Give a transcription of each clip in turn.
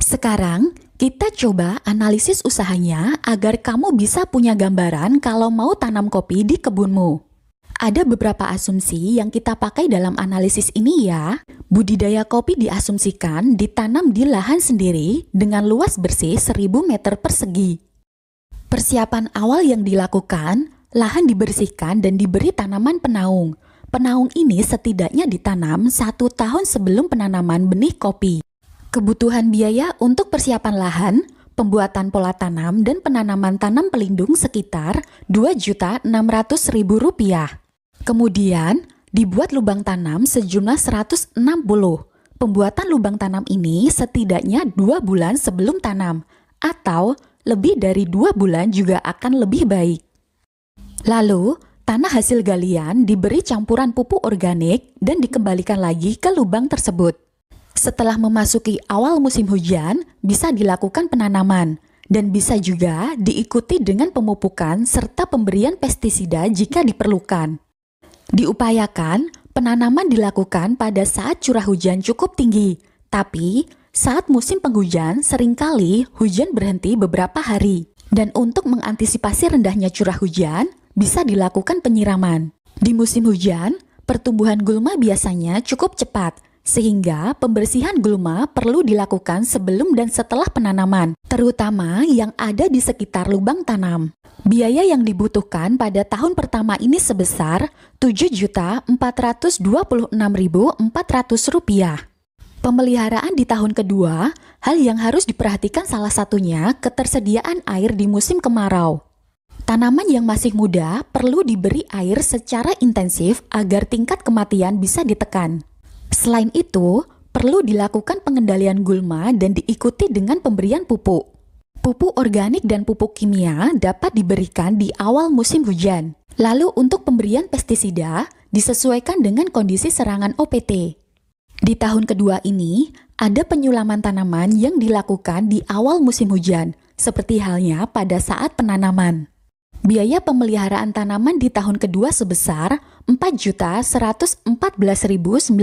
Sekarang, kita coba analisis usahanya agar kamu bisa punya gambaran kalau mau tanam kopi di kebunmu. Ada beberapa asumsi yang kita pakai dalam analisis ini ya. Budidaya kopi diasumsikan ditanam di lahan sendiri dengan luas bersih 1000 meter persegi. Persiapan awal yang dilakukan, lahan dibersihkan dan diberi tanaman penaung. Penaung ini setidaknya ditanam 1 tahun sebelum penanaman benih kopi. Kebutuhan biaya untuk persiapan lahan, pembuatan pola tanam dan penanaman tanam pelindung sekitar Rp2.600.000. Kemudian, dibuat lubang tanam sejumlah 160. Pembuatan lubang tanam ini setidaknya 2 bulan sebelum tanam, atau lebih dari 2 bulan juga akan lebih baik. Lalu, tanah hasil galian diberi campuran pupuk organik dan dikembalikan lagi ke lubang tersebut. Setelah memasuki awal musim hujan, bisa dilakukan penanaman, dan bisa juga diikuti dengan pemupukan serta pemberian pestisida jika diperlukan. Diupayakan, penanaman dilakukan pada saat curah hujan cukup tinggi, tapi saat musim penghujan seringkali hujan berhenti beberapa hari. Dan untuk mengantisipasi rendahnya curah hujan, bisa dilakukan penyiraman. Di musim hujan, pertumbuhan gulma biasanya cukup cepat, sehingga pembersihan gulma perlu dilakukan sebelum dan setelah penanaman, terutama yang ada di sekitar lubang tanam. Biaya yang dibutuhkan pada tahun pertama ini sebesar Rp7.426.400. Pemeliharaan di tahun kedua, hal yang harus diperhatikan salah satunya ketersediaan air di musim kemarau. Tanaman yang masih muda perlu diberi air secara intensif agar tingkat kematian bisa ditekan. Selain itu, perlu dilakukan pengendalian gulma dan diikuti dengan pemberian pupuk. Pupuk organik dan pupuk kimia dapat diberikan di awal musim hujan. Lalu untuk pemberian pestisida disesuaikan dengan kondisi serangan OPT. Di tahun kedua ini, ada penyulaman tanaman yang dilakukan di awal musim hujan, seperti halnya pada saat penanaman. Biaya pemeliharaan tanaman di tahun kedua sebesar Rp4.114.940.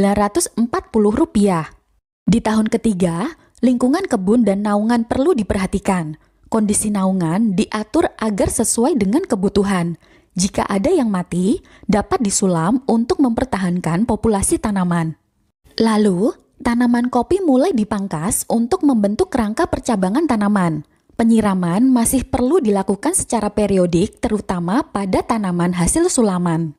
Di tahun ketiga, lingkungan kebun dan naungan perlu diperhatikan. Kondisi naungan diatur agar sesuai dengan kebutuhan. Jika ada yang mati, dapat disulam untuk mempertahankan populasi tanaman. Lalu, tanaman kopi mulai dipangkas untuk membentuk rangka percabangan tanaman. Penyiraman masih perlu dilakukan secara periodik, terutama pada tanaman hasil sulaman.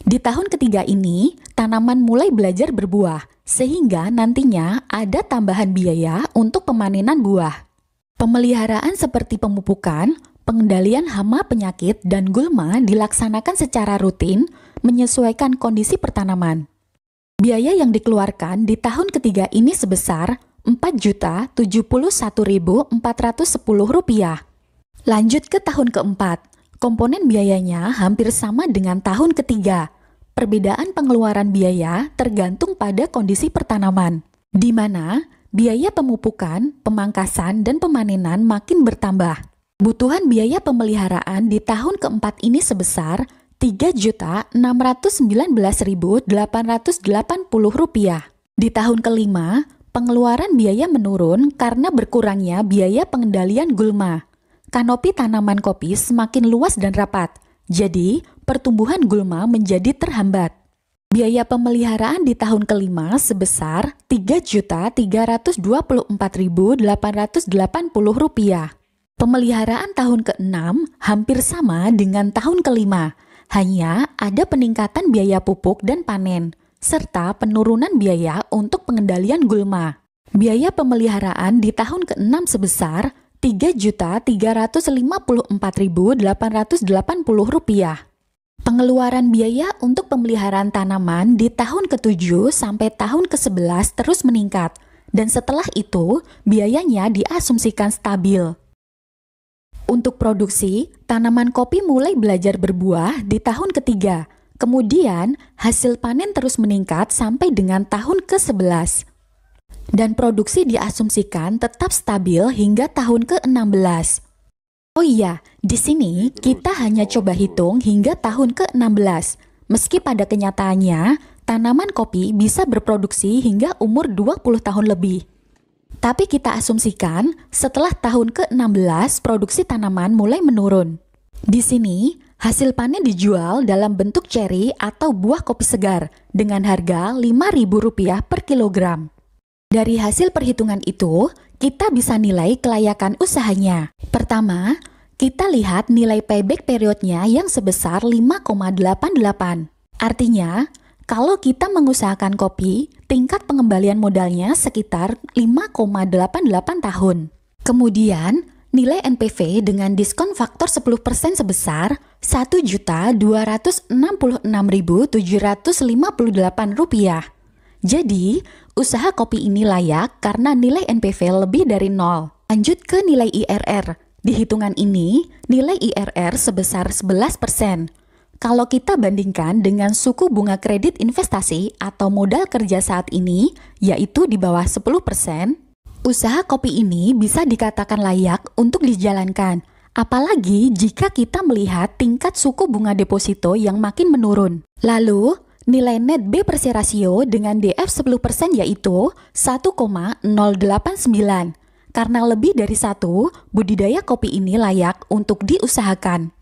Di tahun ketiga ini, tanaman mulai belajar berbuah, sehingga nantinya ada tambahan biaya untuk pemanenan buah. Pemeliharaan seperti pemupukan, pengendalian hama penyakit, dan gulma dilaksanakan secara rutin menyesuaikan kondisi pertanaman. Biaya yang dikeluarkan di tahun ketiga ini sebesar Rp4.071.410. Lanjut ke tahun keempat. Komponen biayanya hampir sama dengan tahun ketiga. Perbedaan pengeluaran biaya tergantung pada kondisi pertanaman, di mana biaya pemupukan, pemangkasan, dan pemanenan makin bertambah. Kebutuhan biaya pemeliharaan di tahun keempat ini sebesar Rp3.619.880. Di tahun kelima, pengeluaran biaya menurun karena berkurangnya biaya pengendalian gulma. Kanopi tanaman kopi semakin luas dan rapat, jadi pertumbuhan gulma menjadi terhambat. Biaya pemeliharaan di tahun kelima sebesar Rp3.324.880. Pemeliharaan tahun keenam hampir sama dengan tahun kelima, hanya ada peningkatan biaya pupuk dan panen, serta penurunan biaya untuk pengendalian gulma. Biaya pemeliharaan di tahun keenam sebesar Rp3.354.880. Pengeluaran biaya untuk pemeliharaan tanaman di tahun ke-7 sampai tahun ke-11 terus meningkat, dan setelah itu biayanya diasumsikan stabil. Untuk produksi, tanaman kopi mulai belajar berbuah di tahun ketiga, kemudian hasil panen terus meningkat sampai dengan tahun ke-11. Dan produksi diasumsikan tetap stabil hingga tahun ke-16. Oh iya, di sini kita hanya coba hitung hingga tahun ke-16. Meski pada kenyataannya, tanaman kopi bisa berproduksi hingga umur 20 tahun lebih. Tapi kita asumsikan setelah tahun ke-16 produksi tanaman mulai menurun. Di sini, hasil panen dijual dalam bentuk ceri atau buah kopi segar dengan harga Rp5.000 per kilogram. Dari hasil perhitungan itu, kita bisa nilai kelayakan usahanya. Pertama, kita lihat nilai payback periodnya yang sebesar 5,88. Artinya, kalau kita mengusahakan kopi, tingkat pengembalian modalnya sekitar 5,88 tahun. Kemudian, nilai NPV dengan diskon faktor 10% sebesar Rp1.066.758. Jadi, usaha kopi ini layak karena nilai NPV lebih dari 0. Lanjut ke nilai IRR. Di hitungan ini, nilai IRR sebesar 11%. Kalau kita bandingkan dengan suku bunga kredit investasi atau modal kerja saat ini, yaitu di bawah 10%, usaha kopi ini bisa dikatakan layak untuk dijalankan. Apalagi jika kita melihat tingkat suku bunga deposito yang makin menurun. Lalu, nilai net B per C rasio dengan DF 10% yaitu 1,089. Karena lebih dari 1, budidaya kopi ini layak untuk diusahakan.